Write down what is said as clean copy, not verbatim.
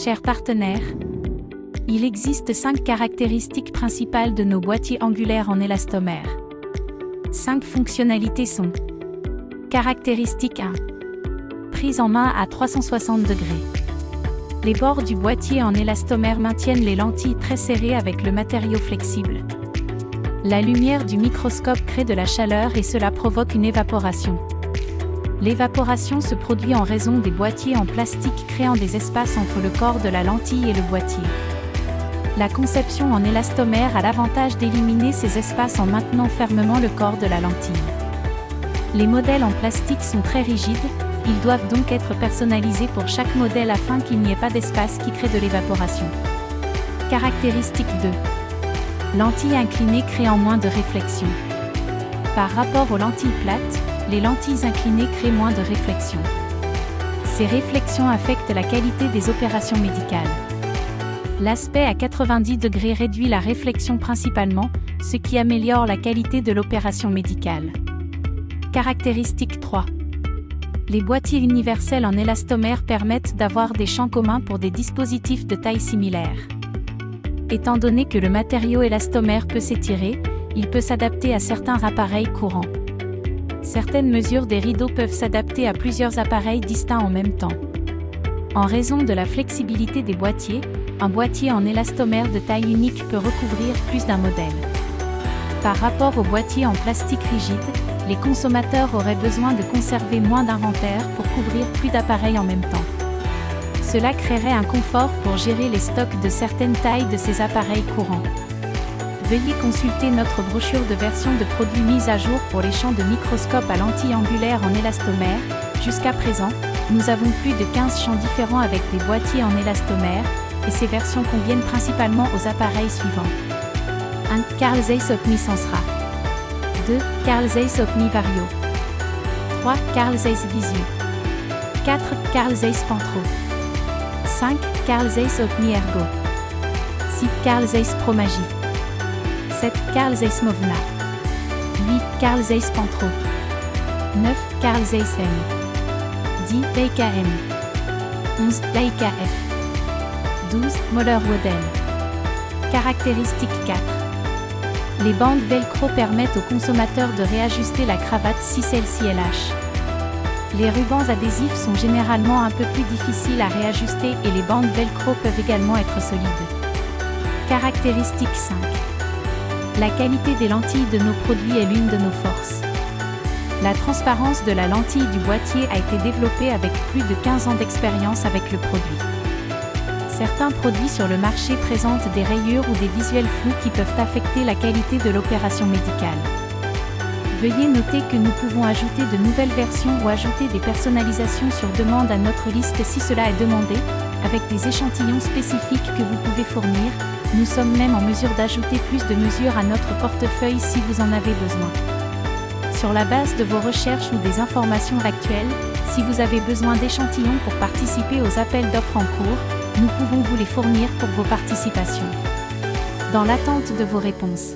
Chers partenaires, il existe 5 caractéristiques principales de nos boîtiers angulaires en élastomère. 5 fonctionnalités sont: caractéristique 1. Prise en main à 360 degrés. Les bords du boîtier en élastomère maintiennent les lentilles très serrées avec le matériau flexible. La lumière du microscope crée de la chaleur et cela provoque une évaporation. L'évaporation se produit en raison des boîtiers en plastique créant des espaces entre le corps de la lentille et le boîtier. La conception en élastomère a l'avantage d'éliminer ces espaces en maintenant fermement le corps de la lentille. Les modèles en plastique sont très rigides, ils doivent donc être personnalisés pour chaque modèle afin qu'il n'y ait pas d'espace qui crée de l'évaporation. Caractéristique 2. Lentilles inclinées créant moins de réflexion. Par rapport aux lentilles plates, les lentilles inclinées créent moins de réflexion. Ces réflexions affectent la qualité des opérations médicales. L'aspect à 90 degrés réduit la réflexion principalement, ce qui améliore la qualité de l'opération médicale. Caractéristique 3. Les boîtiers universels en élastomère permettent d'avoir des champs communs pour des dispositifs de taille similaire. Étant donné que le matériau élastomère peut s'étirer, il peut s'adapter à certains appareils courants. Certaines mesures des rideaux peuvent s'adapter à plusieurs appareils distincts en même temps. En raison de la flexibilité des boîtiers, un boîtier en élastomère de taille unique peut recouvrir plus d'un modèle. Par rapport aux boîtiers en plastique rigide, les consommateurs auraient besoin de conserver moins d'inventaire pour couvrir plus d'appareils en même temps. Cela créerait un confort pour gérer les stocks de certaines tailles de ces appareils courants. Veuillez consulter notre brochure de version de produits mise à jour pour les champs de microscope à lentilles angulaires en élastomère. Jusqu'à présent, nous avons plus de 15 champs différents avec des boîtiers en élastomère, et ces versions conviennent principalement aux appareils suivants. 1. Carl Zeiss Opni Sensra. 2. Carl Zeiss Opni Vario. 3. Carl Zeiss Visio. 4. Carl Zeiss Pantro. 5. Carl Zeiss Opni Ergo. 6. Carl Zeiss Pro Magie. 7. Carl Zeiss Movna. 8. Carl Zeiss Pantro. 9. Carl Zeiss M. 10. Leica M. 11. Leica F. 12. Moller Wodel. Caractéristique 4. Les bandes velcro permettent au consommateur de réajuster la cravate si celle-ci est lâche. Les rubans adhésifs sont généralement un peu plus difficiles à réajuster et les bandes velcro peuvent également être solides. Caractéristique 5. La qualité des lentilles de nos produits est l'une de nos forces. La transparence de la lentille du boîtier a été développée avec plus de 15 ans d'expérience avec le produit. Certains produits sur le marché présentent des rayures ou des visuels flous qui peuvent affecter la qualité de l'opération médicale. Veuillez noter que nous pouvons ajouter de nouvelles versions ou ajouter des personnalisations sur demande à notre liste si cela est demandé, avec des échantillons spécifiques que vous pouvez fournir. Nous sommes même en mesure d'ajouter plus de mesures à notre portefeuille si vous en avez besoin. Sur la base de vos recherches ou des informations actuelles, si vous avez besoin d'échantillons pour participer aux appels d'offres en cours, nous pouvons vous les fournir pour vos participations. Dans l'attente de vos réponses.